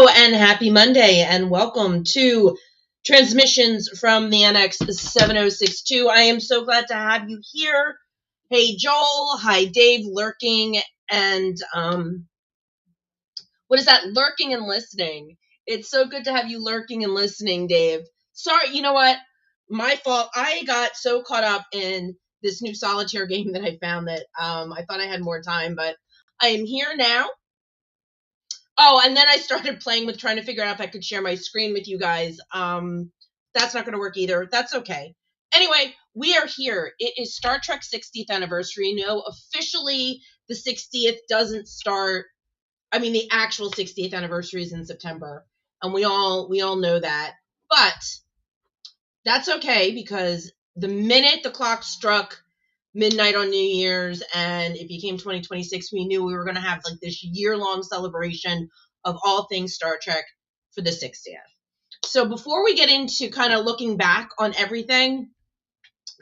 Hello and happy Monday and welcome to transmissions from the NX 7062. I am so glad to have you here. Hey Joel, hi Dave, lurking and what is that? Lurking and listening. It's so good to have you lurking and listening, Dave. Sorry, you know what? My fault. I got so caught up in this new solitaire game that I found that I thought I had more time, but I am here now. Oh, and then I started playing with trying to figure out if I could share my screen with you guys. That's not going to work either. That's okay. Anyway, we are here. It is Star Trek 60th anniversary. No, officially the 60th doesn't start. I mean, the actual 60th anniversary is in September, and we all know that. But that's okay because the minute the clock struck midnight on New Year's and it became 2026, we knew we were going to have like this year-long celebration of all things Star Trek for the 60th. So before we get into kind of looking back on everything,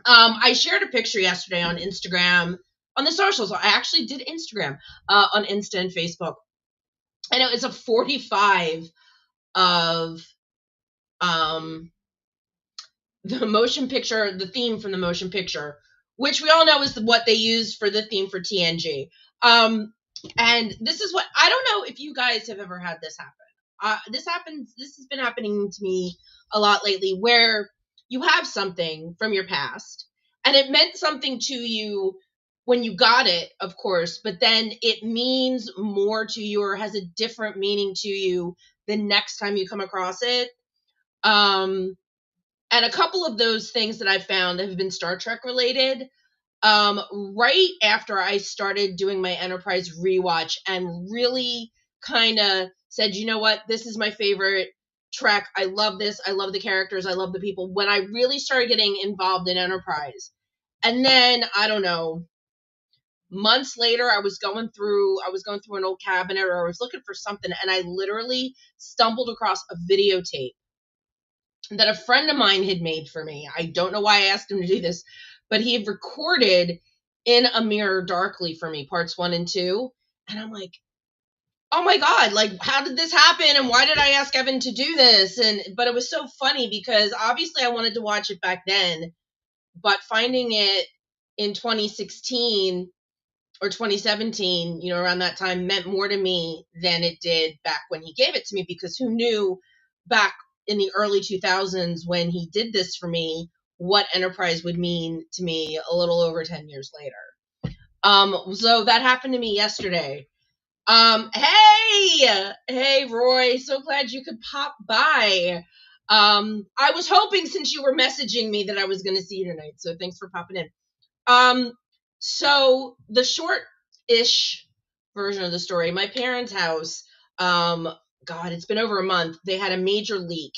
I shared a picture yesterday on Instagram, on the socials. I actually did Instagram, on Insta and Facebook. And it was a 45 of the motion picture, the theme from the motion picture, which we all know is what they used for the theme for TNG. And this is what, I don't know if you guys have ever had this happen. This has been happening to me a lot lately, where you have something from your past and it meant something to you when you got it, of course, but then it means more to you or has a different meaning to you the next time you come across it. And a couple of those things that I've found have been Star Trek related. Right after I started doing my Enterprise rewatch and really kind of said, you know what, this is my favorite Trek. I love this. I love the characters. I love the people. When I really started getting involved in Enterprise. And then, I don't know, months later, I was going through an old cabinet, or I was looking for something, and I literally stumbled across a videotape that a friend of mine had made for me. I don't know why I asked him to do this, but he had recorded In a Mirror Darkly for me, parts 1 and 2. And I'm like, oh my God, like, how did this happen? And why did I ask Evan to do this? But it was so funny because obviously I wanted to watch it back then, but finding it in 2016 or 2017, around that time, meant more to me than it did back when he gave it to me, because who knew back in the early 2000s when he did this for me, what Enterprise would mean to me a little over 10 years later. So that happened to me yesterday. Hey, Roy, so glad you could pop by. I was hoping, since you were messaging me, that I was going to see you tonight, so thanks for popping in. So the short-ish version of the story, my parents' house, God, it's been over a month. They had a major leak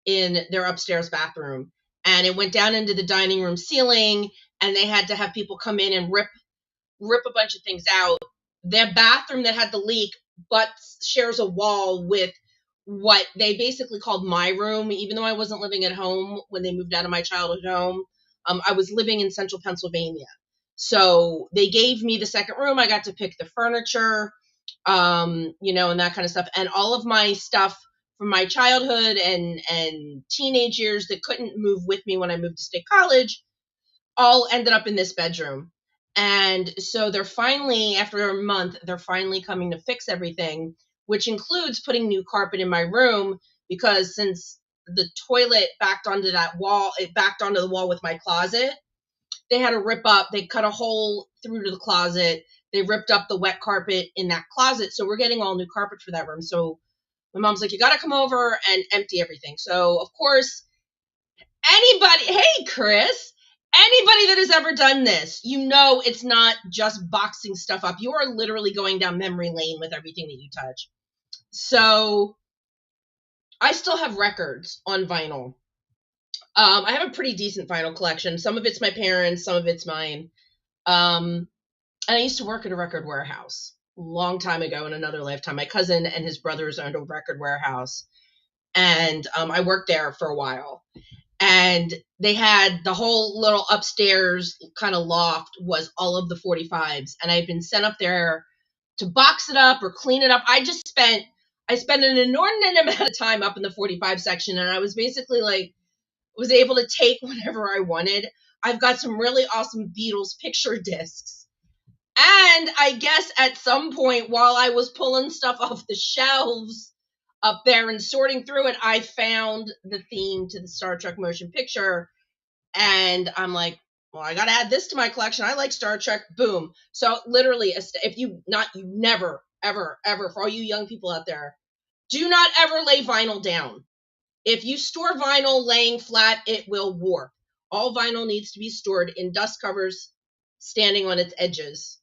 in their upstairs bathroom, and it went down into the dining room ceiling, and they had to have people come in and rip a bunch of things out. Their bathroom that had the leak but shares a wall with what they basically called my room, even though I wasn't living at home when they moved out of my childhood home. I was living in central Pennsylvania. So they gave me the second room. I got to pick the furniture, and that kind of stuff. And all of my stuff from my childhood and teenage years that couldn't move with me when I moved to state college all ended up in this bedroom. And so they're finally, after a month, they're finally coming to fix everything, which includes putting new carpet in my room, because since the toilet backed onto that wall, it backed onto the wall with my closet. They had to rip up, they cut a hole through to the closet. They ripped up the wet carpet in that closet. So we're getting all new carpet for that room. So my mom's like, you got to come over and empty everything. So, of course, hey, Chris, anybody that has ever done this, it's not just boxing stuff up. You are literally going down memory lane with everything that you touch. So I still have records on vinyl. I have a pretty decent vinyl collection. Some of it's my parents, some of it's mine. And I used to work at a record warehouse a long time ago in another lifetime. My cousin and his brothers owned a record warehouse, and I worked there for a while. And they had the whole little upstairs kind of loft was all of the 45s. And I'd been sent up there to box it up or clean it up. I I spent an inordinate amount of time up in the 45 section, and I was basically like, was able to take whatever I wanted. I've got some really awesome Beatles picture discs. And I guess at some point while I was pulling stuff off the shelves up there and sorting through it, I found the theme to the Star Trek motion picture. And I'm like, well, I got to add this to my collection. I like Star Trek. Boom. So literally, if you never, ever, ever, for all you young people out there, do not ever lay vinyl down. If you store vinyl laying flat, it will warp. All vinyl needs to be stored in dust covers, standing on its edges.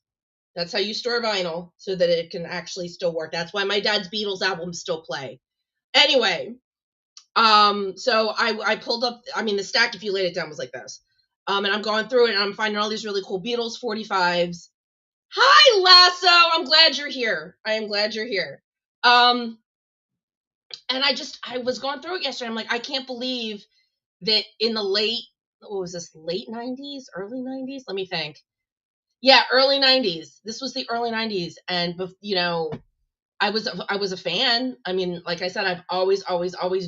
That's how you store vinyl, so that it can actually still work. That's why my dad's Beatles albums still play. Anyway, so I pulled up, I mean, the stack, if you laid it down, was like this. And I'm going through it, and I'm finding all these really cool Beatles 45s. Hi, Lasso! I'm glad you're here. I am glad you're here. And I was going through it yesterday. I'm like, I can't believe that in the late 90s, early 90s? Let me think. Yeah, early 90s. This was the early 90s. And, you know, I was a fan. I mean, like I said, I've always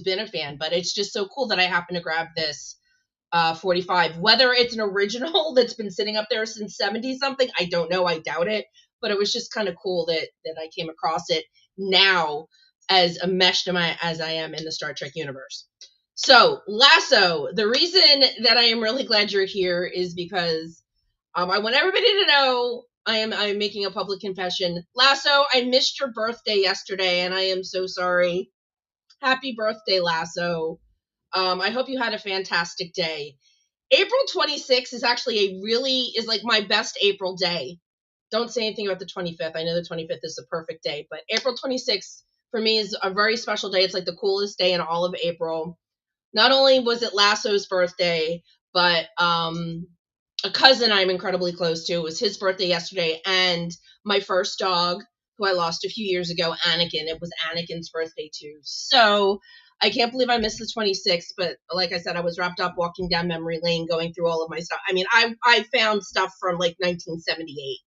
been a fan, but it's just so cool that I happened to grab this 45. Whether it's an original that's been sitting up there since 70 something, I don't know. I doubt it. But it was just kind of cool that I came across it now as enmeshed as I am in the Star Trek universe. So, Lasso, the reason that I am really glad you're here is because I want everybody to know I'm making a public confession. Lasso, I missed your birthday yesterday, and I am so sorry. Happy birthday, Lasso. I hope you had a fantastic day. April 26th is actually is like my best April day. Don't say anything about the 25th. I know the 25th is the perfect day, but April 26th for me is a very special day. It's like the coolest day in all of April. Not only was it Lasso's birthday, but a cousin I'm incredibly close to, it was his birthday yesterday, and my first dog, who I lost a few years ago, Anakin, it was Anakin's birthday too. So I can't believe I missed the 26th, but like I said, I was wrapped up walking down memory lane, going through all of my stuff. I mean, I found stuff from like 1978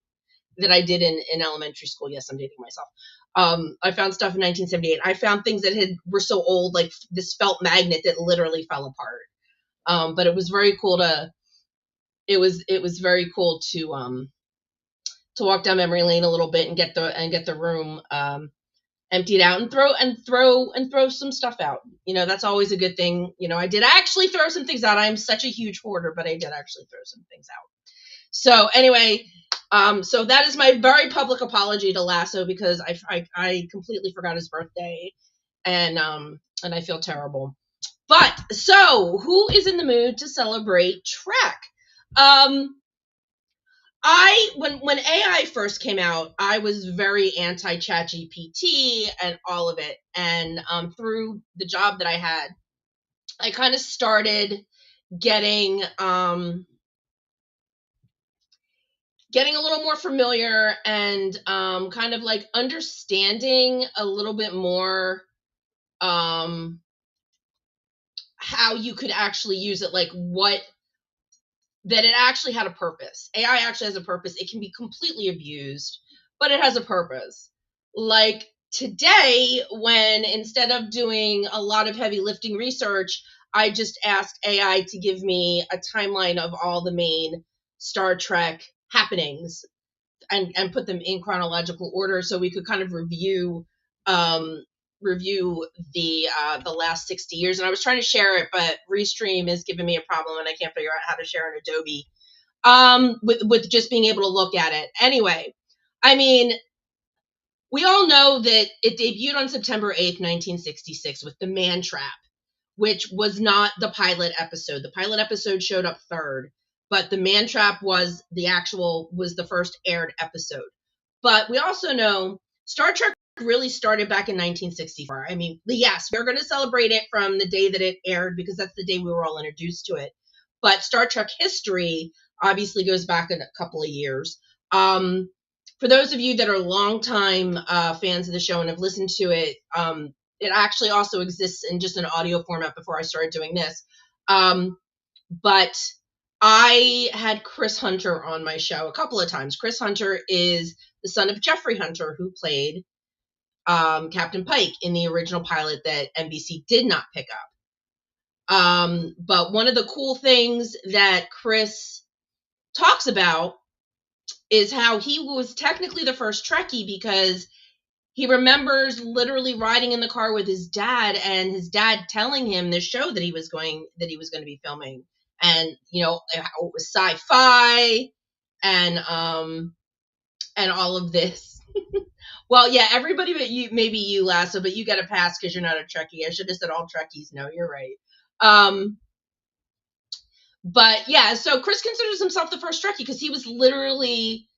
that I did in elementary school. Yes, I'm dating myself. I found stuff in 1978. I found things that were so old, like this felt magnet that literally fell apart. But it was very cool it was very cool to walk down memory lane a little bit and get the room emptied out and throw some stuff out. You know, that's always a good thing. You know, I did actually throw some things out. I'm such a huge hoarder, but I did actually throw some things out. So anyway, so that is my very public apology to Lasso, because I completely forgot his birthday, and I feel terrible. But so who is in the mood to celebrate Trek? When AI first came out, I was very anti ChatGPT and all of it. And through the job that I had, I kind of started getting a little more familiar and kind of like understanding a little bit more how you could actually use it, like that it actually had a purpose. AI actually has a purpose. It can be completely abused, but it has a purpose. Like today, when instead of doing a lot of heavy lifting research, I just asked AI to give me a timeline of all the main Star Trek happenings and put them in chronological order, so we could kind of review the last 60 years. And I was trying to share it, but Restream is giving me a problem, and I can't figure out how to share in Adobe with just being able to look at it. Anyway, I mean, we all know that it debuted on September 8th, 1966 with The Man Trap, which was not the pilot episode. The pilot episode showed up third, but The Man Trap was the first aired episode. But we also know Star Trek really started back in 1964. I mean, yes, we're going to celebrate it from the day that it aired, because that's the day we were all introduced to it. But Star Trek history obviously goes back a couple of years. For those of you that are longtime fans of the show and have listened to it, it actually also exists in just an audio format before I started doing this. But I had Chris Hunter on my show a couple of times. Chris Hunter is the son of Jeffrey Hunter, who played Captain Pike in the original pilot that NBC did not pick up. But one of the cool things that Chris talks about is how he was technically the first Trekkie, because he remembers literally riding in the car with his dad, and his dad telling him the show that he was going to be filming, and how it was sci-fi and all of this. Well, yeah, everybody but you, maybe you, Lasso, but you get a pass because you're not a Trekkie. I should have said all Trekkies. No, you're right. But yeah, so Chris considers himself the first Trekkie because he was literally,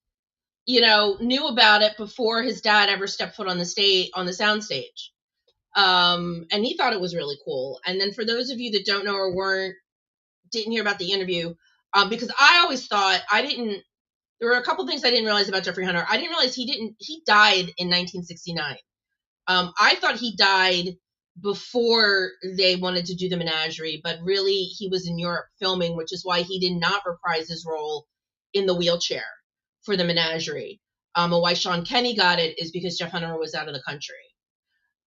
knew about it before his dad ever stepped foot on the soundstage. And he thought it was really cool. And then for those of you that don't know or didn't hear about the interview, because I always thought there were a couple things I didn't realize about Jeffrey Hunter. I didn't realize he died in 1969. I thought he died before they wanted to do the Menagerie, but really he was in Europe filming, which is why he did not reprise his role in the wheelchair for the Menagerie. And why Sean Kenny got it is because Jeff Hunter was out of the country.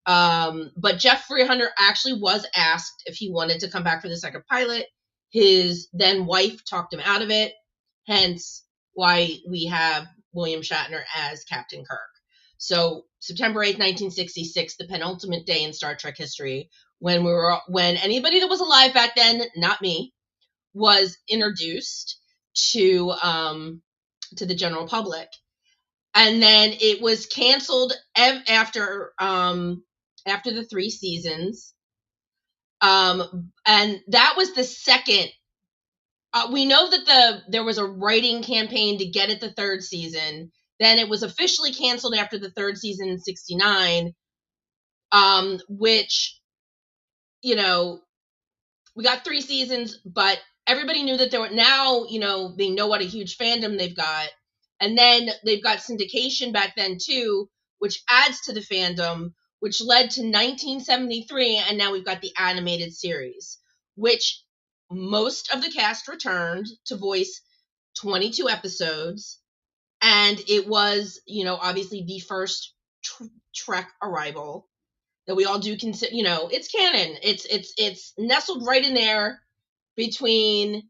But Jeffrey Hunter actually was asked if he wanted to come back for the second pilot. His then wife talked him out of it, hence why we have William Shatner as Captain Kirk. So September 8th, 1966, the penultimate day in Star Trek history, when anybody that was alive back then, not me, was introduced to the general public. And then it was canceled after the 3 seasons. And that was the second. We know that there was a writing campaign to get it the 3rd season. Then it was officially canceled after the 3rd season in 69, which, we got 3 seasons, but everybody knew that there were now, they know what a huge fandom they've got. And then they've got syndication back then too, which adds to the fandom, which led to 1973. And now we've got the animated series, which most of the cast returned to voice 22 episodes. And it was, obviously the first Trek arrival that we all do consider, it's canon. It's nestled right in there between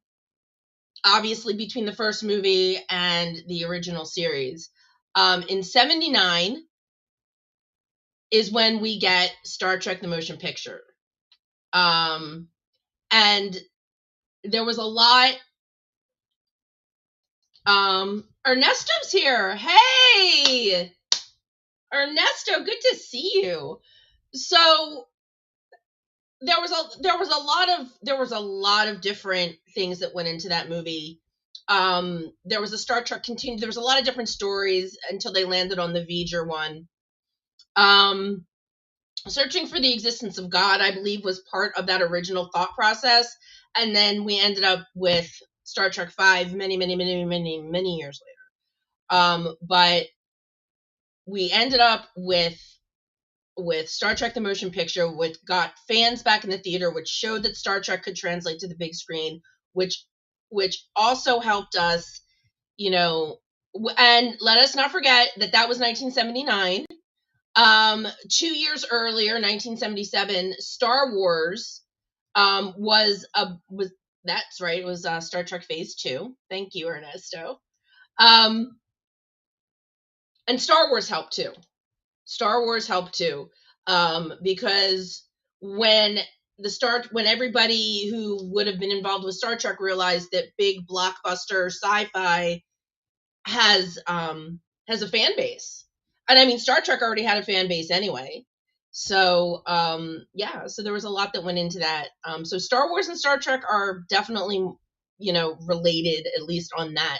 the first movie and the original series. In 79 is when we get Star Trek the Motion Picture. And there was a lot. Ernesto's here. Hey! Ernesto, good to see you. So there was a lot of different things that went into that movie. There was a Star Trek there was a lot of different stories until they landed on the V'ger one. Searching for the existence of God, I believe, was part of that original thought process, and then we ended up with Star Trek V many years later. But we ended up with Star Trek the Motion Picture, which got fans back in the theater, which showed that Star Trek could translate to the big screen, which also helped us, and let us not forget that was 1979. 2 years earlier, 1977, Star Wars was that's right, it was Star Trek Phase 2. Thank you, Ernesto. And Star Wars helped too. Because when everybody who would have been involved with Star Trek realized that big blockbuster sci-fi has a fan base. And I mean, Star Trek already had a fan base anyway. So, so there was a lot that went into that. So Star Wars and Star Trek are definitely, related, at least on that.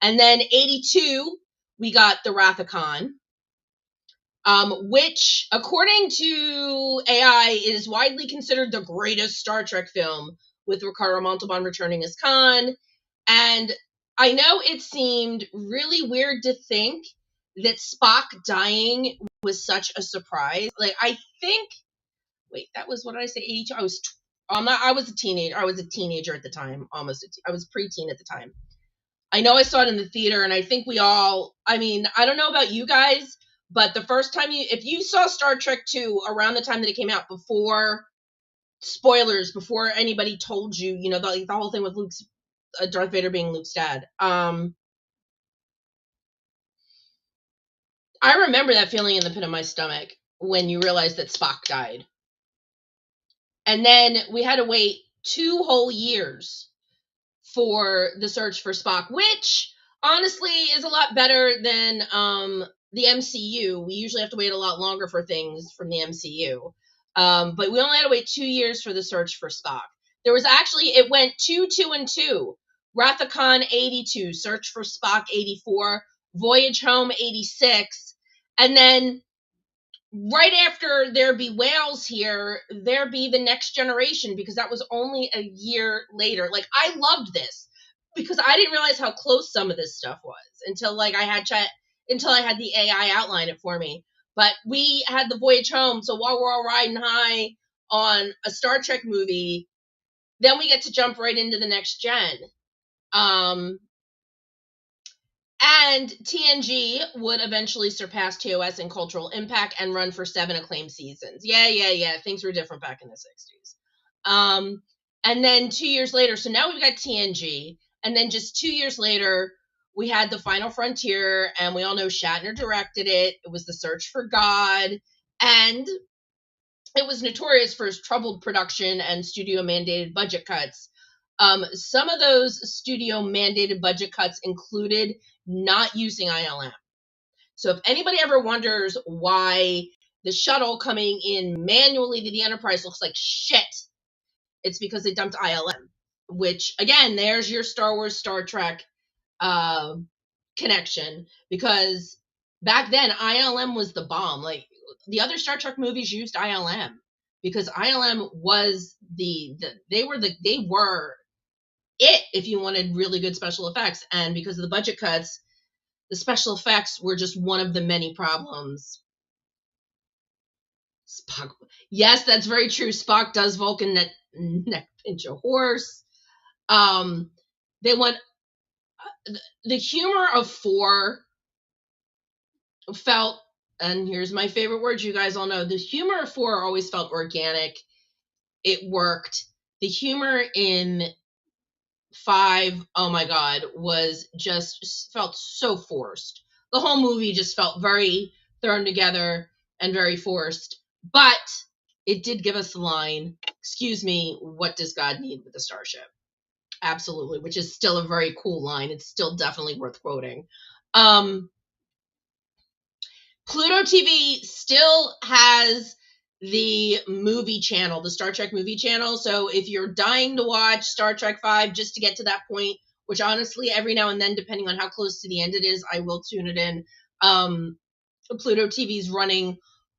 And then 82, we got The Wrath of Khan, which, according to AI, is widely considered the greatest Star Trek film, with Ricardo Montalban returning as Khan. And I know it seemed really weird to think that Spock dying was such a surprise. Like, that was, what did I say, 82? I was a teenager. I was a teenager at the time, I was preteen at the time. I know I saw it in the theater, and I think I don't know about you guys, But the first time if you saw Star Trek 2 around the time that it came out, before spoilers, before anybody told you, the whole thing with Darth Vader being Luke's dad. I remember that feeling in the pit of my stomach when you realized that Spock died. And then we had to wait 2 whole years for the search for Spock, which honestly is a lot better than the MCU. We usually have to wait a lot longer for things from the MCU. But we only had to wait 2 years for the search for Spock. There was actually, it went 2, 2, and 2. Wrath of Khan 82, Search for Spock 84, Voyage Home 86, and then right after There Be Whales Here, There Be the Next Generation, because that was only a year later. Like, I loved this because I didn't realize how close some of this stuff was until I had the AI outline it for me. But we had the Voyage Home, so while we're all riding high on a Star Trek movie, then we get to jump right into the next gen. And TNG would eventually surpass TOS in cultural impact and run for 7 acclaimed seasons. Yeah. Things were different back in the 60s. And then 2 years later, so now we've got TNG. And then just 2 years later, we had The Final Frontier, and we all know Shatner directed it. It was The Search for God. And it was notorious for its troubled production and studio-mandated budget cuts. Some of those studio-mandated budget cuts included not using ILM. So if anybody ever wonders why the shuttle coming in manually to the Enterprise looks like shit, it's because they dumped ILM, which, again, there's your Star Wars, Star Trek connection, because back then ILM was the bomb. Like, the other Star Trek movies used ILM because ILM was they were it if you wanted really good special effects. And because of the budget cuts, the special effects were just one of the many problems. Spock. Yes, that's very true. Spock does Vulcan neck pinch a horse. They want the humor of 4 felt, and here's my favorite word, you guys all know, the humor of 4 always felt organic. It worked. The humor in 5, oh my god, was just felt so forced. The whole movie just felt very thrown together and very forced. But it did give us the line, excuse me, what does God need with the starship? Absolutely, which is still a very cool line. It's still definitely worth quoting. Pluto TV still has the movie channel, the Star Trek movie channel. So if you're dying to watch Star Trek 5 just to get to that point, which honestly, every now and then, depending on how close to the end it is, I will tune it in. Pluto TV's running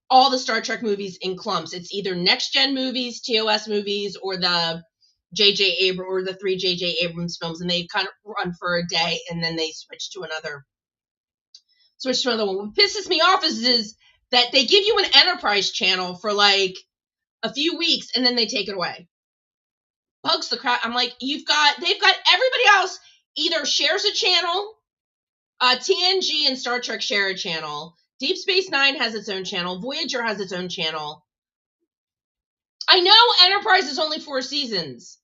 all the Star Trek movies in clumps. It's either next gen movies, TOS movies, or the 3 J.J. Abrams films, and they kind of run for a day and then they switch to another one. What pisses me off is that they give you an Enterprise channel for like a few weeks and then they take it away. Bugs the crap. I'm like, they've got everybody else either shares a channel, TNG and Star Trek share a channel, Deep Space Nine has its own channel, Voyager has its own channel. I know Enterprise is only 4 seasons.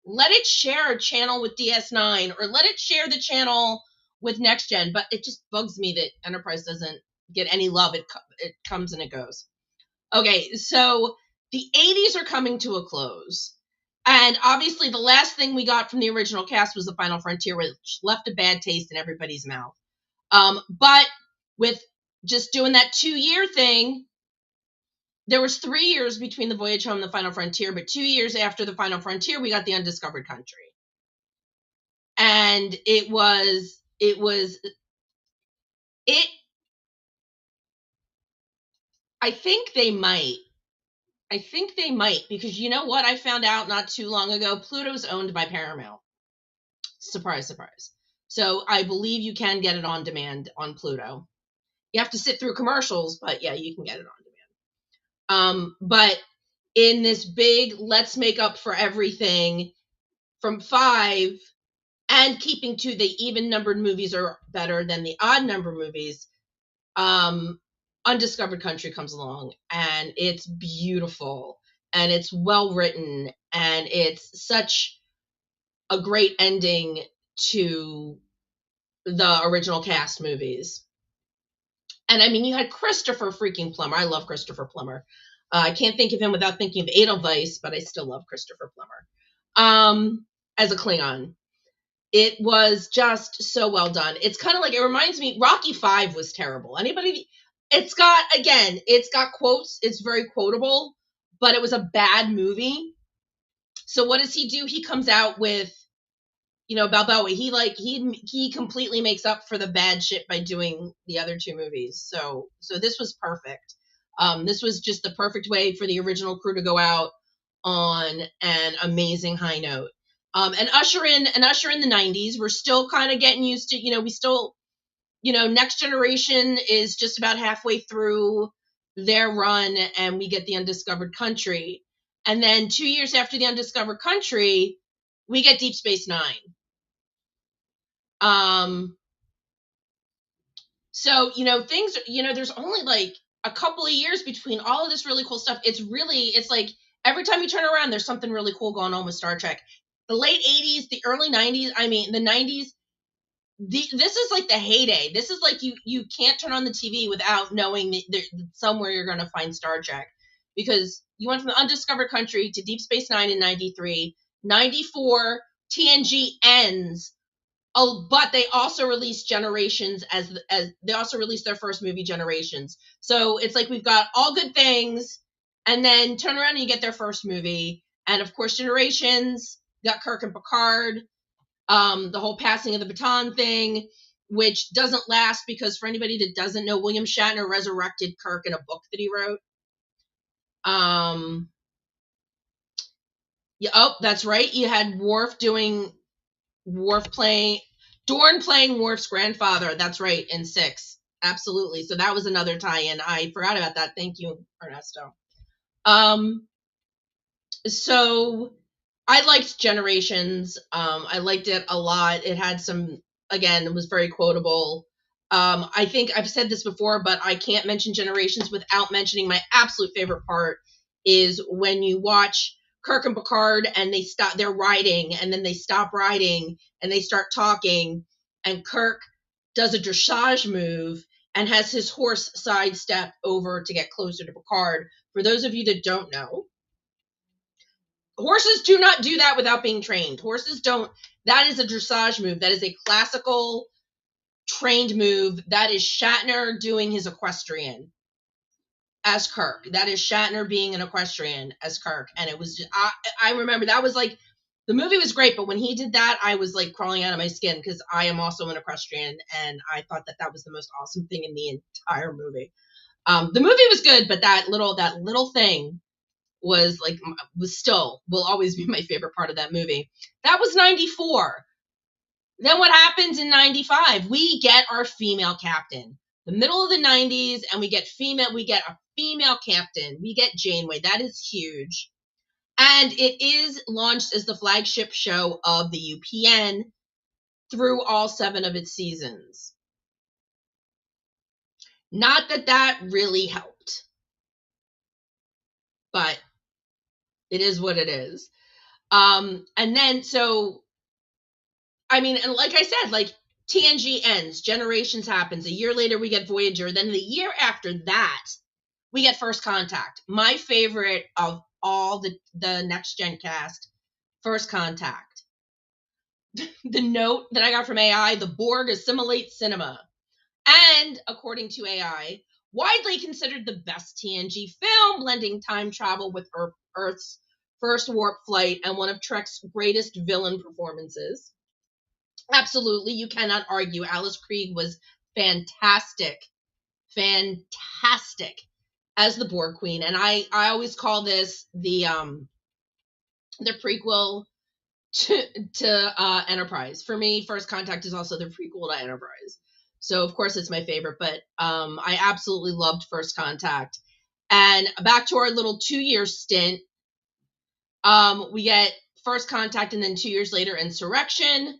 Let it share a channel with DS9, or let it share the channel with Next Gen, but it just bugs me that Enterprise doesn't get any love. It comes and it goes. Okay, so the 80s are coming to a close. And obviously the last thing we got from the original cast was The Final Frontier, which left a bad taste in everybody's mouth. But with just doing that 2-year thing, there was 3 years between the Voyage Home and the Final Frontier, but 2 years after the Final Frontier, we got the Undiscovered Country. And I think they might, because you know what? I found out not too long ago, Pluto's owned by Paramount. Surprise, surprise. So I believe you can get it on demand on Pluto. You have to sit through commercials, but yeah, you can get it on demand. But in this big let's make up for everything from 5, and keeping to the even numbered movies are better than the odd number movies, Undiscovered Country comes along, and it's beautiful, and it's well written, and it's such a great ending to the original cast movies. And I mean, you had Christopher freaking Plummer. I love Christopher Plummer. I can't think of him without thinking of Edelweiss, but I still love Christopher Plummer as a Klingon. It was just so well done. It's kind of like, it reminds me, Rocky 5 was terrible. Anybody? It's got quotes. It's very quotable, but it was a bad movie. So what does he do? He comes out with, Balboa. He completely makes up for the bad shit by doing the other two movies. So this was perfect. This was just the perfect way for the original crew to go out on an amazing high note. And usher in the 90s. We're still kind of getting used to, we still, Next Generation is just about halfway through their run, and we get the Undiscovered Country. And then 2 years after the Undiscovered Country, we get Deep Space Nine. So, things, there's only like a couple of years between all of this really cool stuff. It's like every time you turn around, there's something really cool going on with Star Trek. The late 80s, the early 90s, the 90s, this is like the heyday. This is like you can't turn on the TV without knowing that somewhere you're going to find Star Trek, because you went from the Undiscovered Country to Deep Space Nine in 93, 94, TNG ends. Oh, but they also released Generations as they also released their first movie, Generations. So it's like we've got all good things, and then turn around and you get their first movie, and of course Generations got Kirk and Picard, the whole passing of the baton thing, which doesn't last because for anybody that doesn't know, William Shatner resurrected Kirk in a book that he wrote. Yeah, oh, that's right. You had Dorn playing Worf's grandfather. That's right, in 6. Absolutely. So that was another tie-in. I forgot about that. Thank you, Ernesto. So I liked Generations. I liked it a lot. It had some, again, it was very quotable. I think I've said this before, but I can't mention Generations without mentioning my absolute favorite part is when you watch Kirk and Picard and they're riding, and then they stop riding and they start talking, and Kirk does a dressage move and has his horse sidestep over to get closer to Picard. For those of you that don't know, horses do not do that without being trained. Horses don't. That is a dressage move. That is a classical trained move. That is Shatner doing his equestrian as Kirk. That is Shatner being an equestrian as Kirk. And it was, I remember that was like, the movie was great, but when he did that, I was like crawling out of my skin because I am also an equestrian, and I thought that was the most awesome thing in the entire movie. The movie was good, but that little thing will always be my favorite part of that movie. That was 94. Then what happens in 95? We get our female captain. The middle of the 90s, and we get a female captain. We get Janeway. That is huge. And it is launched as the flagship show of the UPN through all 7 of its seasons. Not that really helped, but it is what it is. And then, so, and like I said, like, TNG ends, Generations happens, a year later we get Voyager, then the year after that, we get First Contact. My favorite of all the Next Gen cast, First Contact. The note that I got from AI, the Borg assimilate cinema. And, according to AI, widely considered the best TNG film, blending time travel with Earth's first warp flight and one of Trek's greatest villain performances. Absolutely, you cannot argue. Alice Krige was fantastic as the Borg Queen, and I always call this the prequel to Enterprise. For me, First Contact is also the prequel to Enterprise. So of course it's my favorite, but I absolutely loved First Contact. And back to our little 2-year stint, we get First Contact, and then 2 years later, Insurrection,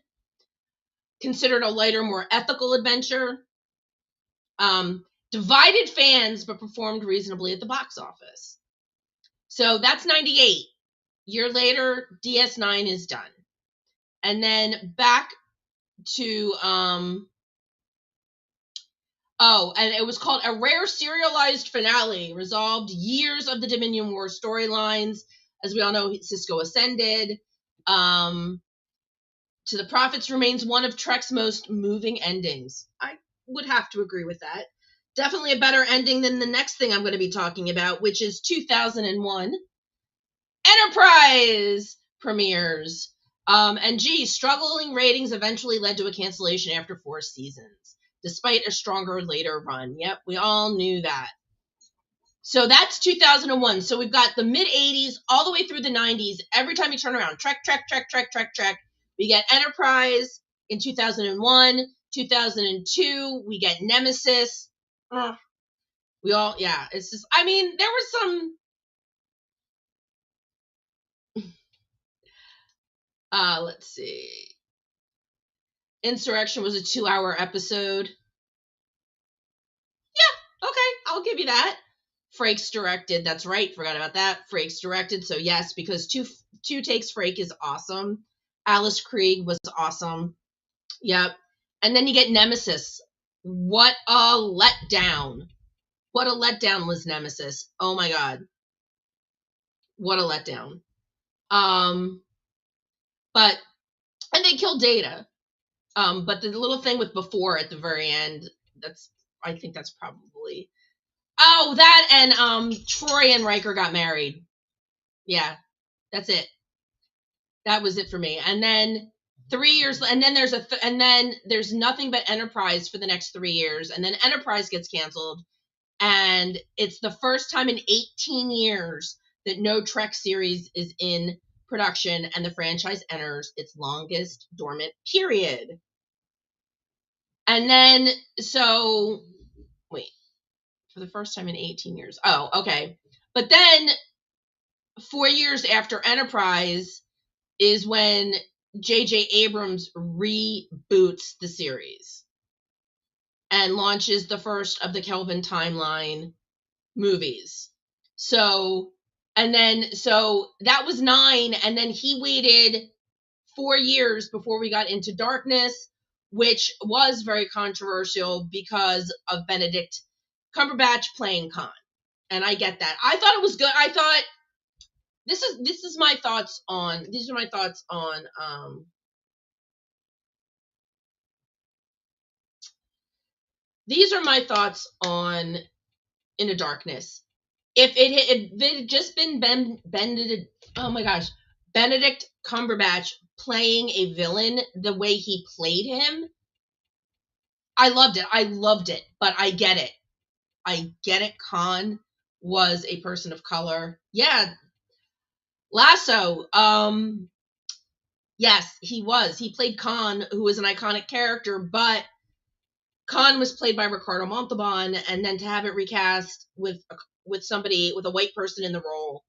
considered a lighter, more ethical adventure. Divided fans, but performed reasonably at the box office. So that's 98. Year later, DS9 is done. And then back to and it was called A Rare Serialized Finale, resolved years of the Dominion War storylines. As we all know, Cisco ascended. To the Prophets remains one of Trek's most moving endings. I would have to agree with that. Definitely a better ending than the next thing I'm going to be talking about, which is 2001. Enterprise premieres. And struggling ratings eventually led to a cancellation after 4 seasons, despite a stronger later run. Yep, we all knew that. So that's 2001. So we've got the mid-80s all the way through the 90s. Every time you turn around, Trek. We get Enterprise in 2001, 2002. We get Nemesis. It's just, I mean, there was some... let's see. Insurrection was a 2-hour episode. Yeah, okay, I'll give you that. Frakes directed. That's right, forgot about that. Frakes directed, so yes, because two takes Frake is awesome. Alice Krieg was awesome. Yep. And then you get Nemesis. What a letdown. What a letdown was Nemesis. Oh my god. What a letdown. And they killed Data. But the little thing with before at the very end, I think that's probably... Oh, that and Troy and Riker got married. Yeah, that's it. That was it for me. And then 3 years, and then there's nothing but Enterprise for the next 3 years, and then Enterprise gets canceled, and it's the first time in 18 years that no Trek series is in production, and the franchise enters its longest dormant period. And then, so, wait, for the first time in 18 years. Oh, okay. But then 4 years after Enterprise is when J.J. Abrams reboots the series and launches the first of the Kelvin timeline movies. So that was 9, and then he waited 4 years before we got into Darkness, which was very controversial because of Benedict Cumberbatch playing Khan. And I get that. I thought it was good. I thought these are my thoughts on Into Darkness. If it had just been Benedict Cumberbatch playing a villain the way he played him, I loved it. But I get it. Khan was a person of color. Yeah. Lasso. Yes, he was. He played Khan, who was an iconic character, but Khan was played by Ricardo Montalban, and then to have it recast with somebody, with a white person in the role,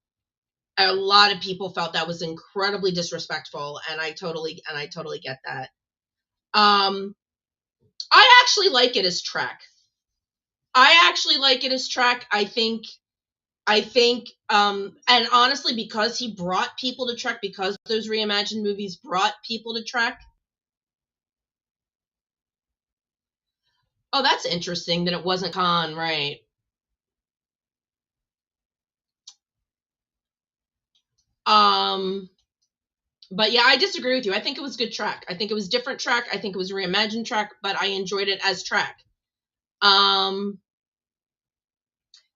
a lot of people felt that was incredibly disrespectful, and I totally get that. I actually like it as Trek. I think, and honestly, because he brought people to Trek, because those reimagined movies brought people to Trek. Oh, that's interesting that it wasn't Khan, right? But yeah, I disagree with you. I think it was good Trek. I think it was different Trek. I think it was reimagined Trek, but I enjoyed it as Trek. And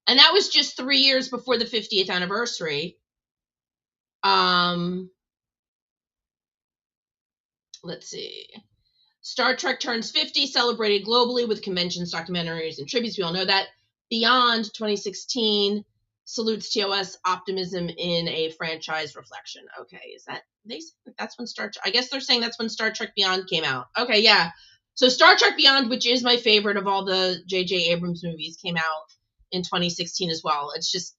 that was just 3 years before the 50th anniversary. Let's see. Star Trek turns 50, celebrated globally with conventions, documentaries, and tributes. We all know that. Beyond 2016 salutes TOS optimism in a franchise reflection. Okay, that's when I guess they're saying that's when Star Trek Beyond came out. Okay, yeah. So Star Trek Beyond, which is my favorite of all the J.J. Abrams movies, came out in 2016 as well. It's just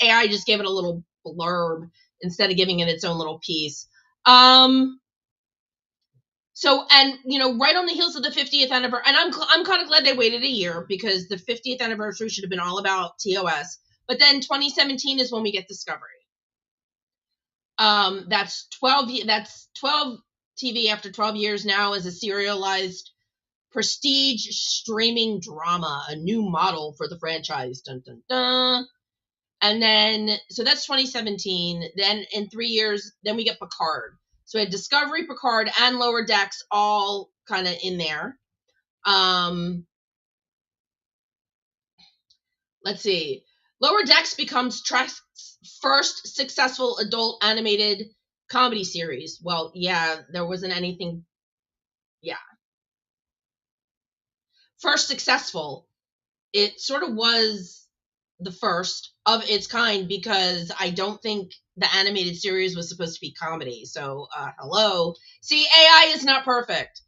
AI just gave it a little blurb instead of giving it its own little piece. So, and right on the heels of the 50th anniversary, and I'm kind of glad they waited a year, because the 50th anniversary should have been all about TOS. But then 2017 is when we get Discovery. That's 12 TV after 12 years now, as a serialized prestige streaming drama, a new model for the franchise. Dun dun dun. And then, so that's 2017. Then in 3 years, then we get Picard. So we had Discovery, Picard, and Lower Decks all kind of in there. Let's see. Lower Decks becomes Trek's first successful adult animated comedy series. Well, yeah, there wasn't anything. Yeah. First successful. It sort of was the first of its kind, because I don't think the animated series was supposed to be comedy. So, hello. See, AI is not perfect.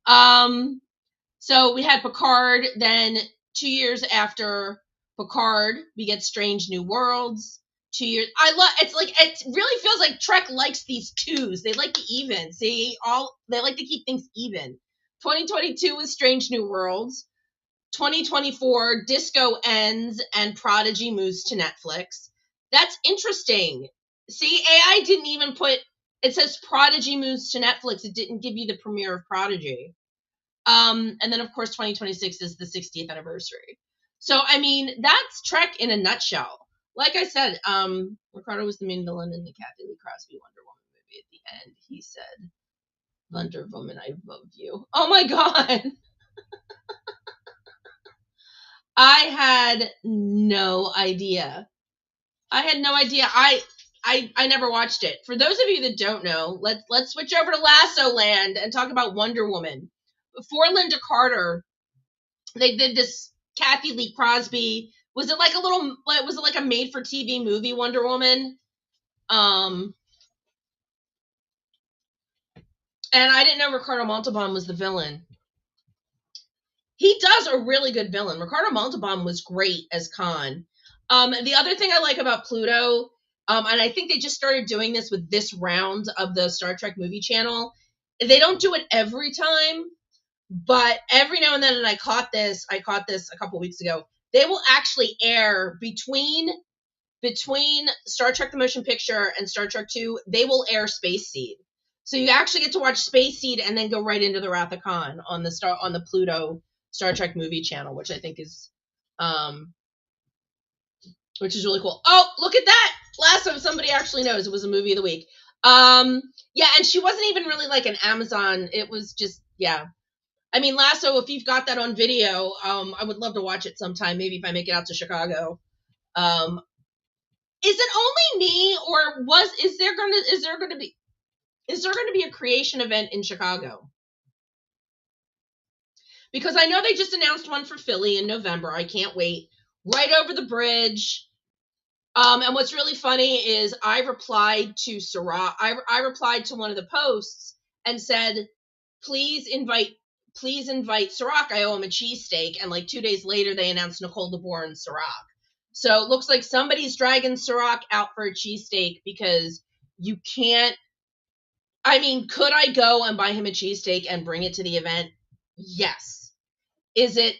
So we had Picard. Then 2 years after Picard, we get Strange New Worlds. 2 years. It really feels like Trek likes these twos. They like to even. They like to keep things even. 2022 was Strange New Worlds. 2024, Disco ends and Prodigy moves to Netflix. That's interesting. See, AI didn't even put, it says Prodigy moves to Netflix. It didn't give you the premiere of Prodigy. And then, of course, 2026 is the 60th anniversary. So, I mean, that's Trek in a nutshell. Like I said, Ricardo was the main villain in the Kathy Lee Crosby Wonder Woman movie. At the end, he said, "Wonder Woman, I love you." Oh my God. I had no idea. I never watched it. For those of you that don't know, let's switch over to Lasso Land and talk about Wonder Woman. Before Linda Carter, they did this Kathy Lee Crosby. Was it like a made for TV movie, Wonder Woman? And I didn't know Ricardo Montalban was the villain. He does a really good villain. Ricardo Montalban was great as Khan. The other thing I like about Pluto, and I think they just started doing this with this round of the Star Trek movie channel. They don't do it every time, but every now and then, and I caught this a couple weeks ago. They will actually air between Star Trek the Motion Picture and Star Trek 2, they will air Space Seed. So you actually get to watch Space Seed and then go right into the Wrath of Khan on the Pluto Star Trek movie channel, which I think is really cool. Oh, look at that! Last time somebody actually knows it was a movie of the week. Yeah, and she wasn't even really like an Amazon. It was just, yeah. I mean, Lasso, if you've got that on video, I would love to watch it sometime, maybe if I make it out to Chicago. Is it only me, or is there going to be a creation event in Chicago? Because I know they just announced one for Philly in November. I can't wait. Right over the bridge. And what's really funny is I replied to Sirach. I replied to one of the posts and said, please invite Sirach. I owe him a cheesesteak. And like 2 days later, they announced Nicole DeBoer and Sirach. So it looks like somebody's dragging Sirach out for a cheesesteak, because you can't. I mean, could I go and buy him a cheesesteak and bring it to the event? Yes. Is it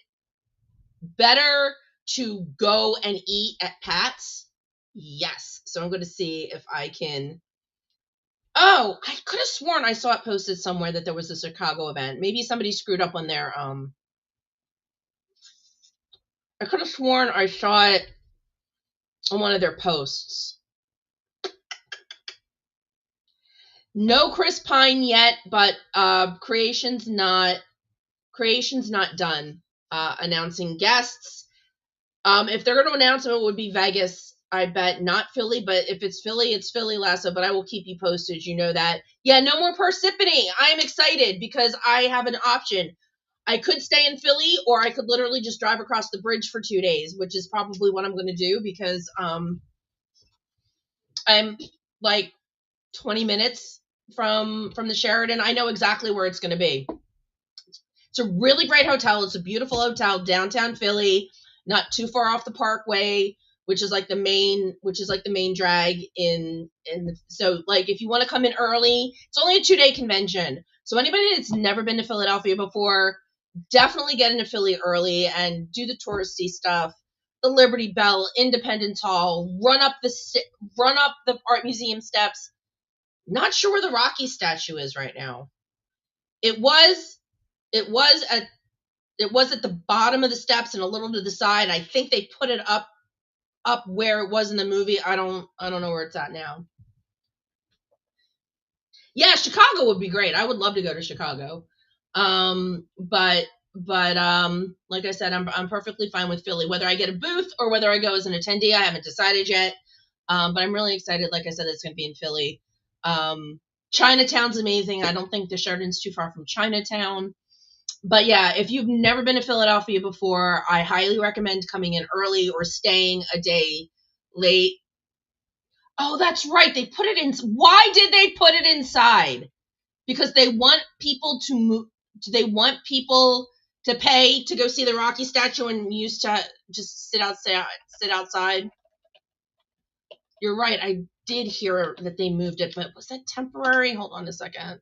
better to go and eat at Pat's? Yes. So I'm going to see if I can. Oh, I could have sworn I saw it posted somewhere that there was a Chicago event. Maybe somebody screwed up on their I could have sworn I saw it on one of their posts. No Chris Pine yet, but Creation's not done announcing guests. If they're going to announce them, it would be Vegas, I bet. Not Philly, but if it's Philly, it's Philly, Lasso, but I will keep you posted. You know that. Yeah, no more Parsippany. I am excited because I have an option. I could stay in Philly, or I could literally just drive across the bridge for 2 days, which is probably what I'm going to do, because I'm like 20 minutes from the Sheraton. I know exactly where it's going to be. It's a really great hotel. It's a beautiful hotel, downtown Philly, not too far off the Parkway, which is like the main drag in. So like if you want to come in early, it's only a 2-day convention. So anybody that's never been to Philadelphia before, definitely get into Philly early and do the touristy stuff. The Liberty Bell, Independence Hall, run up the art museum steps. Not sure where the Rocky statue is right now. It was it was at the bottom of the steps and a little to the side. I think they put it up where it was in the movie. I don't know where it's at now. Yeah, Chicago would be great. I would love to go to Chicago. But like I said, I'm perfectly fine with Philly. Whether I get a booth or whether I go as an attendee, I haven't decided yet. But I'm really excited. Like I said, it's going to be in Philly. Chinatown's amazing. I don't think the Sheraton's too far from Chinatown. But yeah, if you've never been to Philadelphia before, I highly recommend coming in early or staying a day late. Oh, that's right. They put it in. Why did they put it inside? Because they want people to move. They want people to pay to go see the Rocky statue and used to just sit outside. You're right. I did hear that they moved it, but was that temporary? Hold on a second.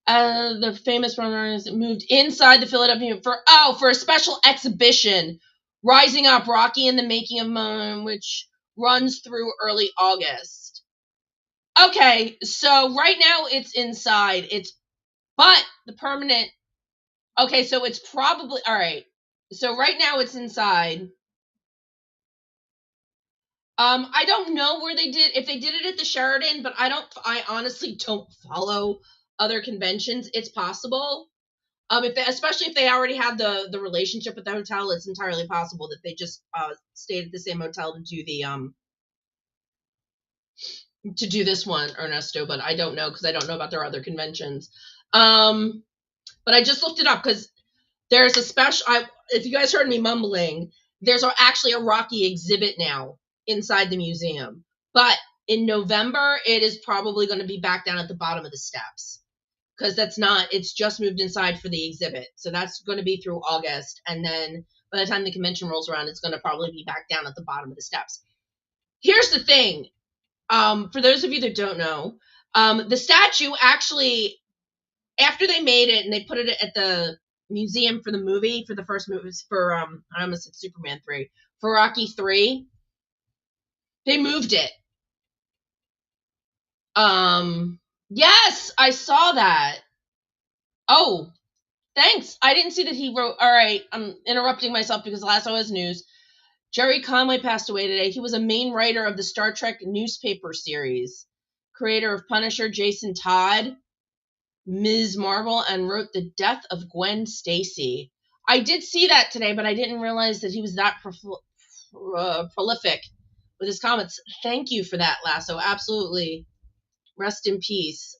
The famous runners moved inside the Philadelphia for a special exhibition, Rising Up Rocky and the Making of Moan, which runs through early August. Okay, so right now it's inside. But the permanent. Okay, so it's probably all right. So right now it's inside. I don't know where if they did it at the Sheraton, but I honestly don't follow other conventions. It's possible. Especially if they already have the relationship with the hotel, it's entirely possible that they just stayed at the same hotel to do this one, Ernesto. But I don't know because I don't know about their other conventions. But I just looked it up because there's a special. If you guys heard me mumbling, there's actually a Rocky exhibit now inside the museum. But in November, it is probably going to be back down at the bottom of the steps. Because it's just moved inside for the exhibit. So that's going to be through August. And then by the time the convention rolls around, it's going to probably be back down at the bottom of the steps. Here's the thing. For those of you that don't know, the statue actually, after they made it and they put it at the museum for the movie, for the first movie, I almost said Superman 3, for Rocky 3, they moved it. Yes, I saw that. Oh, thanks. I didn't see that he wrote. All right, I'm interrupting myself because last I was news. Jerry Conway passed away today. He was a main writer of the Star Trek newspaper series, creator of Punisher, Jason Todd, Ms. Marvel, and wrote The Death of Gwen Stacy. I did see that today, but I didn't realize that he was that prolific with his comments. Thank you for that, Lasso. Absolutely. Rest in peace.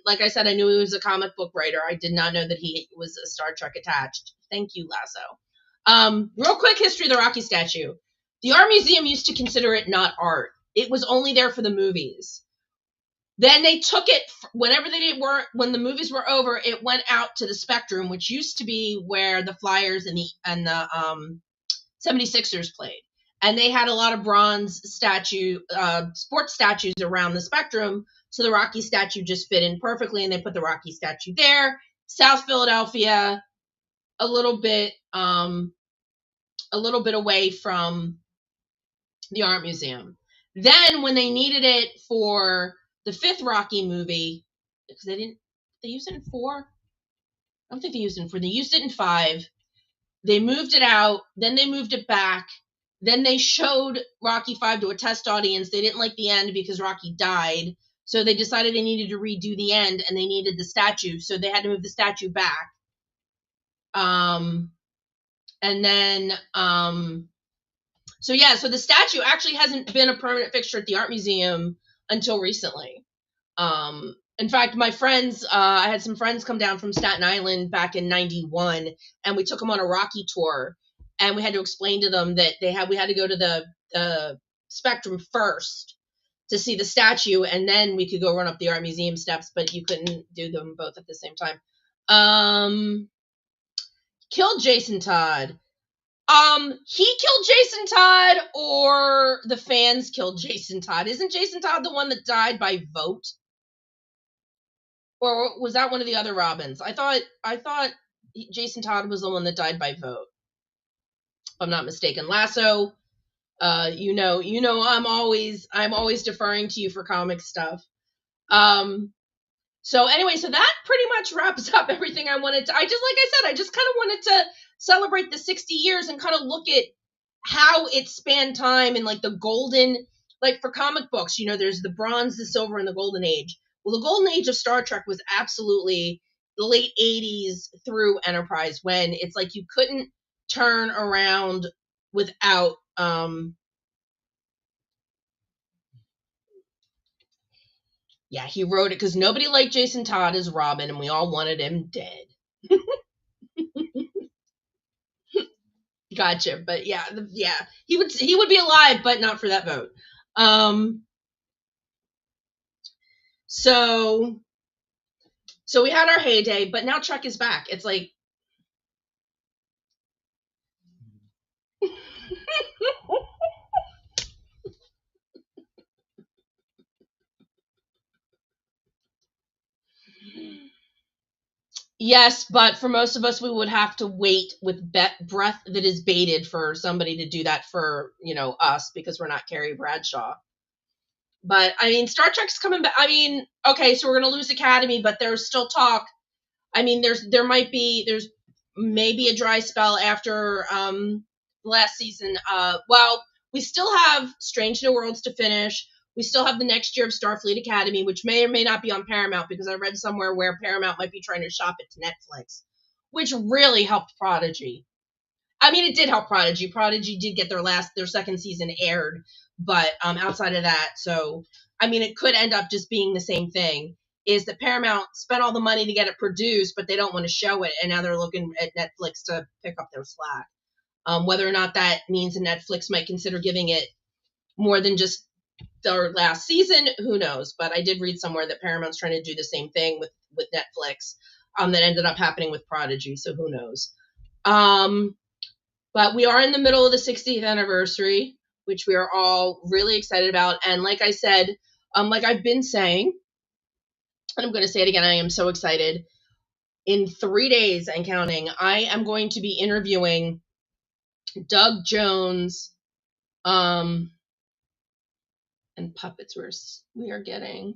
Like I said, I knew he was a comic book writer. I did not know that he was a Star Trek attached. Thank you, Lasso. Real quick history of the Rocky statue. The art museum used to consider it not art. It was only there for the movies. Then they took it when the movies were over, it went out to the Spectrum, which used to be where the Flyers and the 76ers played. And they had a lot of bronze sports statues around the Spectrum. So the Rocky statue just fit in perfectly, and they put the Rocky statue there. South Philadelphia, a little bit away from the art museum. Then when they needed it for the 5th Rocky movie, because they used it in 4? I don't think they used it in 4. They used it in 5. They moved it out. Then they moved it back. Then they showed Rocky 5 to a test audience. They didn't like the end because Rocky died. So they decided they needed to redo the end, and they needed the statue. So they had to move the statue back. And then, so the statue actually hasn't been a permanent fixture at the art museum until recently. In fact, my friends, I had some friends come down from Staten Island back in 91, and we took them on a Rocky tour, and we had to explain to them that we had to go to the Spectrum first to see the statue, and then we could go run up the art museum steps, but you couldn't do them both at the same time. Killed Jason Todd. He killed Jason Todd, or the fans killed Jason Todd? Isn't Jason Todd the one that died by vote? Or was that one of the other Robins? I thought Jason Todd was the one that died by vote, if I'm not mistaken. Lasso, I'm always deferring to you for comic stuff. So anyway, so that pretty much wraps up everything I wanted to. I just kind of wanted to celebrate the 60 years and kind of look at how it spanned time and like the golden, like for comic books, there's the bronze, the silver, and the golden age. Well, the golden age of Star Trek was absolutely the late 80s through Enterprise, when it's like you couldn't turn around without yeah, he wrote it because nobody liked Jason Todd as Robin, and we all wanted him dead. Gotcha, but yeah, he would be alive, but not for that vote. Um, so we had our heyday, but now Trek is back. It's like yes, but for most of us, we would have to wait with breath that is bated for somebody to do that for us, because we're not Carrie Bradshaw. But I mean, Star Trek's coming back. I mean, okay, so we're gonna lose Academy, but there's still talk. I mean, there's maybe a dry spell after last season. Well, we still have Strange New Worlds to finish. We still have the next year of Starfleet Academy, which may or may not be on Paramount, because I read somewhere where Paramount might be trying to shop it to Netflix, which really helped Prodigy. I mean, it did help Prodigy. Prodigy did get their second season aired, but outside of that, so I mean, it could end up just being the same thing. Is that Paramount spent all the money to get it produced, but they don't want to show it, and now they're looking at Netflix to pick up their slack. Whether or not that means that Netflix might consider giving it more than just their last season, who knows? But I did read somewhere that Paramount's trying to do the same thing with Netflix. That ended up happening with Prodigy, so who knows? But we are in the middle of the 60th anniversary, which we are all really excited about. And like I said, like I've been saying, and I'm going to say it again, I am so excited. In 3 days and counting, I am going to be interviewing Doug Jones and puppets. We are getting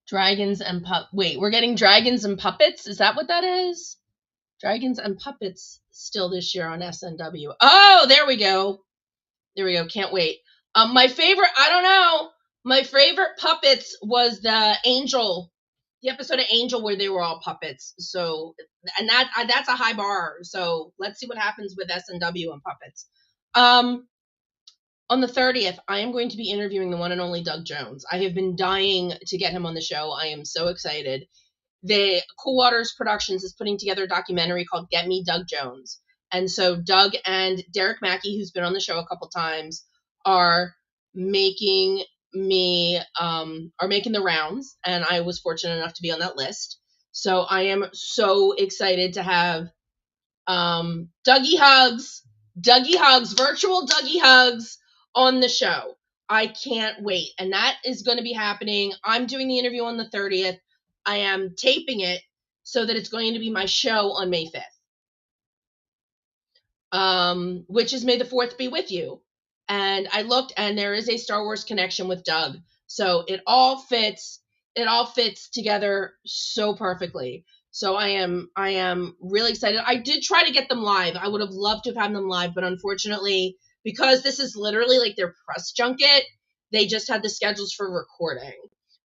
dragons and we're getting dragons and puppets? Is that what that is? Dragons and Puppets still this year on SNW. Oh, there we go. Can't wait. My favorite, I don't know. My favorite puppets was the episode of Angel, where they were all puppets. So, and that's a high bar. So let's see what happens with SNW and puppets. On the 30th, I am going to be interviewing the one and only Doug Jones. I have been dying to get him on the show. I am so excited. The Cool Waters Productions is putting together a documentary called Get Me Doug Jones. And so Doug and Derek Mackey, who's been on the show a couple times, are making the rounds, and I was fortunate enough to be on that list. So I am so excited to have Dougie Hugs, virtual Dougie Hugs on the show. I can't wait. And that is going to be happening. I'm doing the interview on the 30th. I am taping it so that it's going to be my show on May 5th, which is May the 4th be with you. And I looked, and there is a Star Wars connection with Doug. So it all fits together so perfectly. So I am really excited. I did try to get them live. I would have loved to have had them live, but unfortunately, because this is literally like their press junket, they just had the schedules for recording.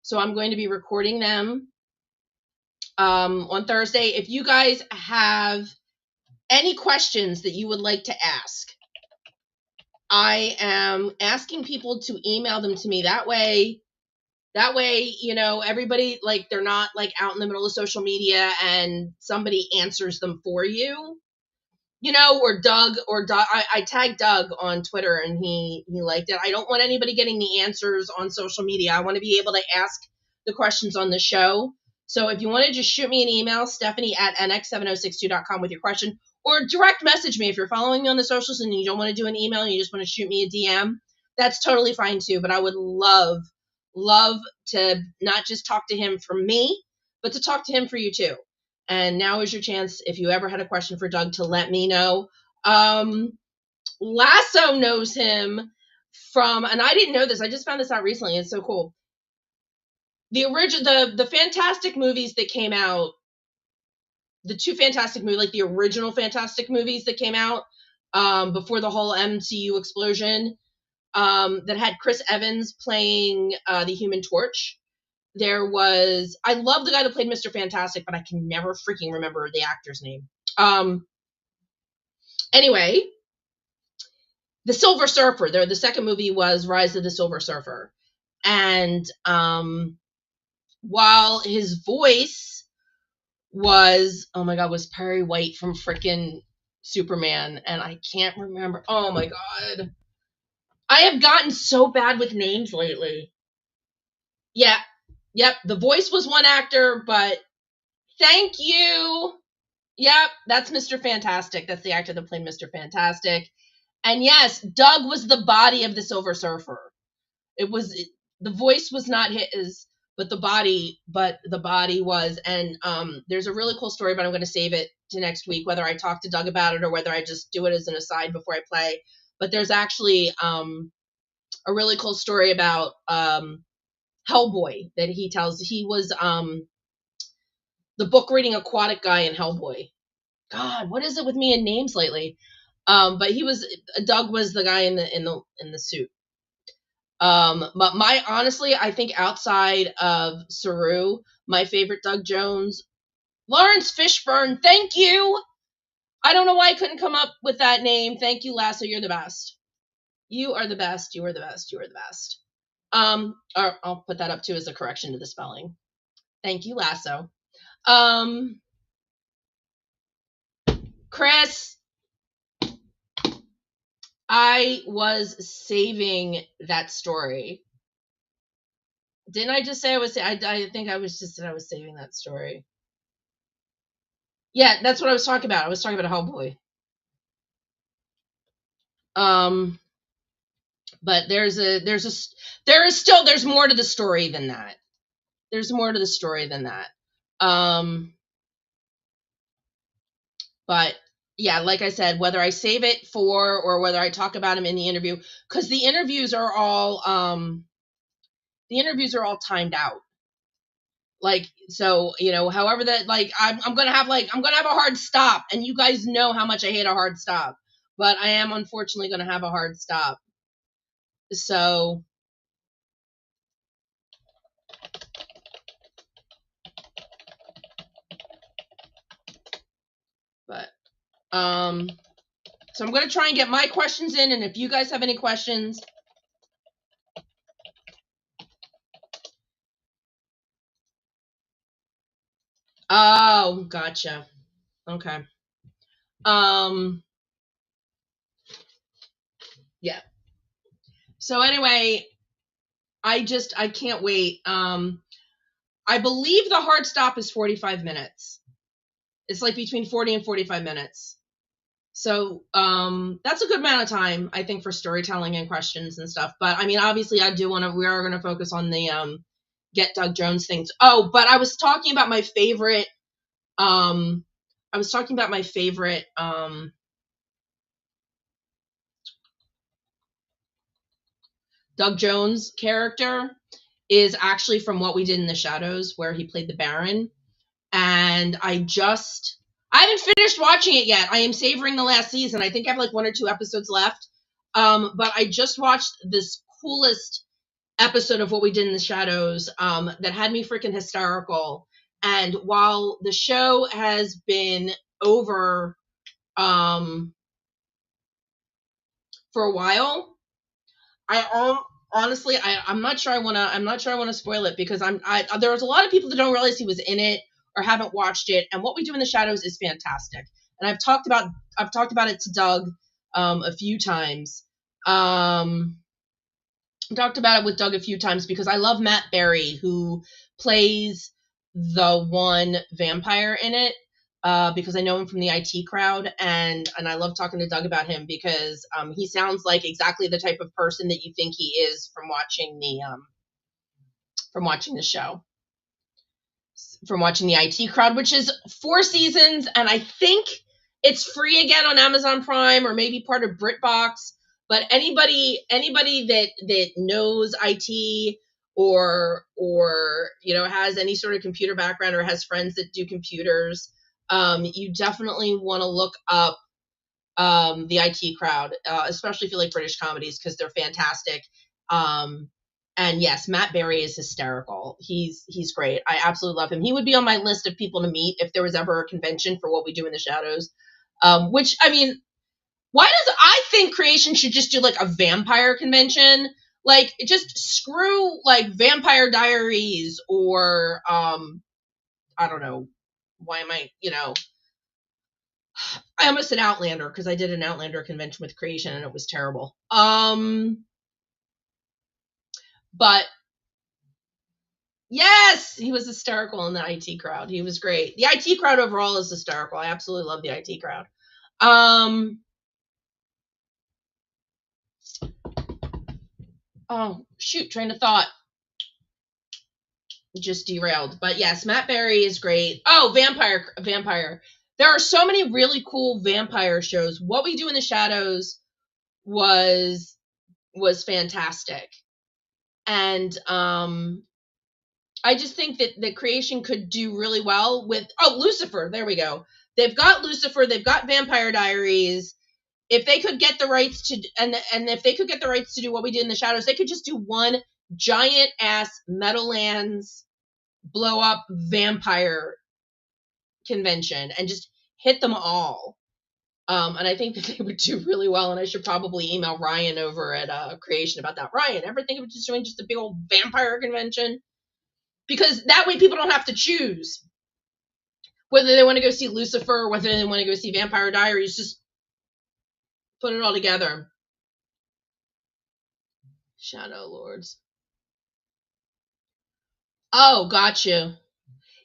So I'm going to be recording them on Thursday. If you guys have any questions that you would like to ask, I am asking people to email them to me. That way, everybody, like, they're not like out in the middle of social media and somebody answers them for you. Or Doug, I tagged Doug on Twitter and he liked it. I don't want anybody getting the answers on social media. I want to be able to ask the questions on the show. So if you want to just shoot me an email, Stephanie@nx7062.com with your question, or direct message me if you're following me on the socials and you don't want to do an email and you just want to shoot me a DM, that's totally fine too. But I would love to not just talk to him for me, but to talk to him for you too. And now is your chance, if you ever had a question for Doug, to let me know. Lasso knows him from, and I didn't know this, I just found this out recently. It's so cool. The Fantastic movies that came out, the two Fantastic movies, like the original Fantastic movies that came out before the whole MCU explosion, that had Chris Evans playing the Human Torch. I love the guy that played Mr. Fantastic, but I can never freaking remember the actor's name. Anyway, the Silver Surfer. The second movie was Rise of the Silver Surfer, and while his voice was, oh my god, was Perry White from frickin' Superman, and I can't remember. Oh my god, I have gotten so bad with names lately. Yeah, yep. The voice was one actor, but thank you. Yep, that's Mr. Fantastic. That's the actor that played Mr. Fantastic. And yes, Doug was the body of the Silver Surfer. The voice was not his, but the body was. And there's a really cool story, but I'm going to save it to next week, whether I talk to Doug about it or whether I just do it as an aside before I play. But there's actually a really cool story about Hellboy that he tells. He was the book reading aquatic guy in Hellboy. God, what is it with me and names lately? But Doug was the guy in the suit. But honestly, I think outside of Saru, my favorite Doug Jones, Lawrence Fishburne. Thank you. I don't know why I couldn't come up with that name. Thank you, Lasso. You're the best. You are the best. You are the best. You are the best. Or I'll put that up too as a correction to the spelling. Thank you, Lasso. Chris, I was saving that story. Didn't I just say I was? I think I was just said I was saving that story. Yeah, that's what I was talking about. I was talking about Hellboy. But there's more to the story than that. There's more to the story than that. But yeah, like I said, whether I save it for or whether I talk about him in the interview, because the interviews are all timed out. Like, so, however that, like, I'm gonna have a hard stop, and you guys know how much I hate a hard stop, but I am unfortunately gonna have a hard stop. So, but, so I'm gonna try and get my questions in, and if you guys have any questions. Oh, gotcha. Okay. Yeah. So anyway, I can't wait. I believe the hard stop is 45 minutes. It's like between 40 and 45 minutes. So that's a good amount of time, I think, for storytelling and questions and stuff. But I mean, obviously, we are going to focus on the Get Doug Jones things. Oh, but I was talking about my favorite. Doug Jones character is actually from What We Did in the Shadows, where he played the Baron. And I haven't finished watching it yet. I am savoring the last season. I think I have like 1 or 2 episodes left. But I just watched this coolest episode of What We Did in the Shadows that had me freaking hysterical. And while the show has been over for a while, honestly, I'm not sure I want to spoil it, because there's a lot of people that don't realize he was in it or haven't watched it. And What We Do in the Shadows is fantastic. And I've talked about it to Doug a few times. I talked about it with Doug a few times because I love Matt Berry, who plays the one vampire in it, because I know him from the IT crowd, and I love talking to Doug about him because he sounds like exactly the type of person that you think he is from watching the show. from watching the IT Crowd, which is 4 seasons, and I think it's free again on Amazon Prime or maybe part of BritBox. But anybody that knows IT or has any sort of computer background or has friends that do computers, you definitely want to look up the IT Crowd, especially if you like British comedies, because they're fantastic. And yes, Matt Berry is hysterical. He's great. I absolutely love him. He would be on my list of people to meet if there was ever a convention for What We Do in the Shadows. Which, I mean, I think Creation should just do like a vampire convention. Like, just screw like Vampire Diaries or I don't know. Why am I almost said Outlander because I did an Outlander convention with Creation and it was terrible. But yes, he was hysterical in the IT Crowd. He was great. The IT Crowd overall is hysterical. I absolutely love the IT Crowd. Oh shoot, train of thought just derailed. But yes, Matt Berry is great. Oh, vampire. There are so many really cool vampire shows. What We Do in the Shadows was fantastic. And I just think that the Creation could do really well with Lucifer. There we go. They've got Lucifer, they've got Vampire Diaries. If they could get the rights to and if they could get the rights to do What We Did in the Shadows, they could just do one giant ass Meadowlands blow up vampire convention and just hit them all. And I think that they would do really well. And I should probably email Ryan over at Creation about that. Ryan, ever think of just doing just a big old vampire convention? Because that way people don't have to choose whether they want to go see Lucifer or whether they want to go see Vampire Diaries. Just put it all together. Shadow Lords. Oh, got you.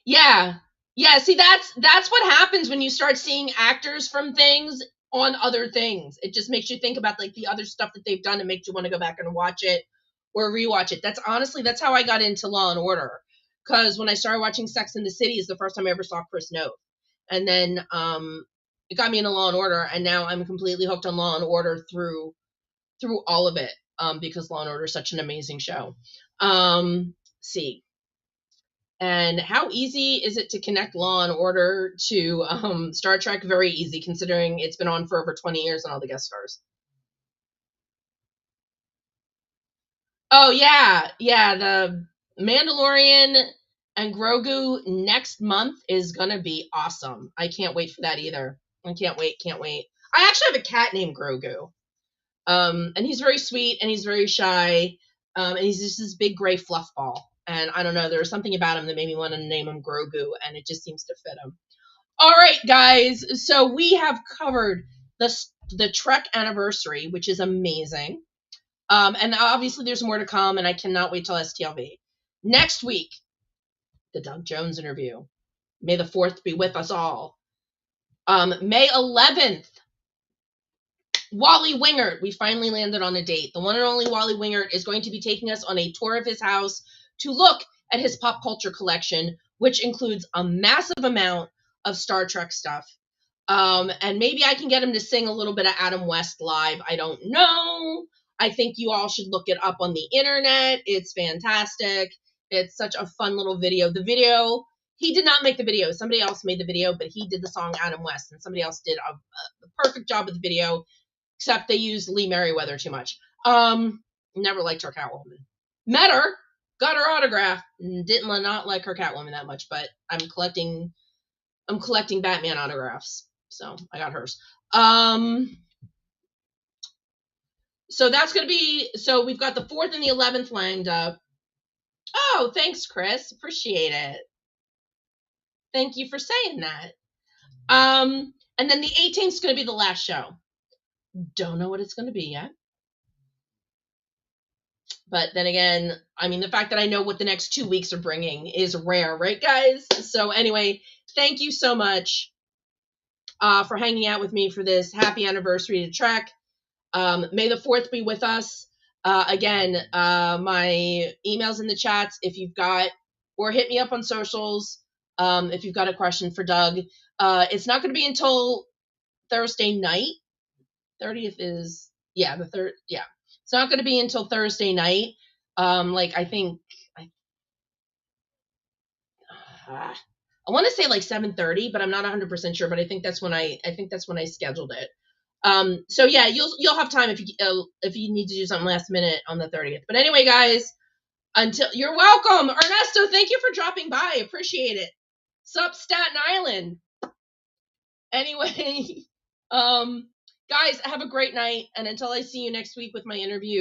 Yeah. Yeah, see that's what happens when you start seeing actors from things on other things. It just makes you think about like the other stuff that they've done and makes you want to go back and watch it or rewatch it. That's how I got into Law and Order. Because when I started watching Sex and the City is the first time I ever saw Chris Noth. And then it got me into Law and Order, and now I'm completely hooked on Law and Order through all of it, because Law and Order is such an amazing show. See. And how easy is it to connect Law and Order to Star Trek? Very easy, considering it's been on for over 20 years and all the guest stars. Oh, yeah. Yeah, the Mandalorian and Grogu next month is going to be awesome. I can't wait for that either. I can't wait. I actually have a cat named Grogu. And he's very sweet and he's very shy. And he's just this big gray fluff ball. And I don't know, there was something about him that made me want to name him Grogu, and it just seems to fit him. All right, guys. So we have covered the Trek Annivesary, which is amazing. And obviously there's more to come, and I cannot wait till STLV. Next week, the Doug Jones interview. May the 4th be with us all. May 11th, Wally Wingert. We finally landed on a date. The one and only Wally Wingert is going to be taking us on a tour of his house to look at his pop culture collection, which includes a massive amount of Star Trek stuff. And maybe I can get him to sing a little bit of Adam West live. I don't know. I think you all should look it up on the internet. It's fantastic. It's such a fun little video. The video, he did not make the video. Somebody else made the video, but he did the song Adam West, and somebody else did a perfect job with the video, except they used Lee Merriweather too much. Never liked her Catwoman. Met her, got her autograph, didn't not like her Catwoman that much, but I'm collecting Batman autographs, so I got hers. So that's gonna be, so we've got the 4th and the 11th lined up. Oh, thanks, Chris. Appreciate it. Thank you for saying that. And then the 18th is gonna be the last show. Don't know what it's gonna be yet. But then again, I mean, the fact that I know what the next 2 weeks are bringing is rare, right, guys? So anyway, thank you so much for hanging out with me for this happy anniversary to Trek. May the 4th be with us. Again, my email's in the chats if you've got, or hit me up on socials. if you've got a question for Doug. It's not going to be until Thursday night. 30th is, yeah, the third, yeah. It's not going to be until Thursday night. Like, I think, I want to say like 7:30, but I'm not 100% sure, but I think that's when I scheduled it. So yeah, you'll have time if you need to do something last minute on the 30th. But anyway, guys, until you're welcome. Ernesto, thank you for dropping by. Appreciate it. Sup, Staten Island. Anyway, guys, have a great night, and until I see you next week with my interview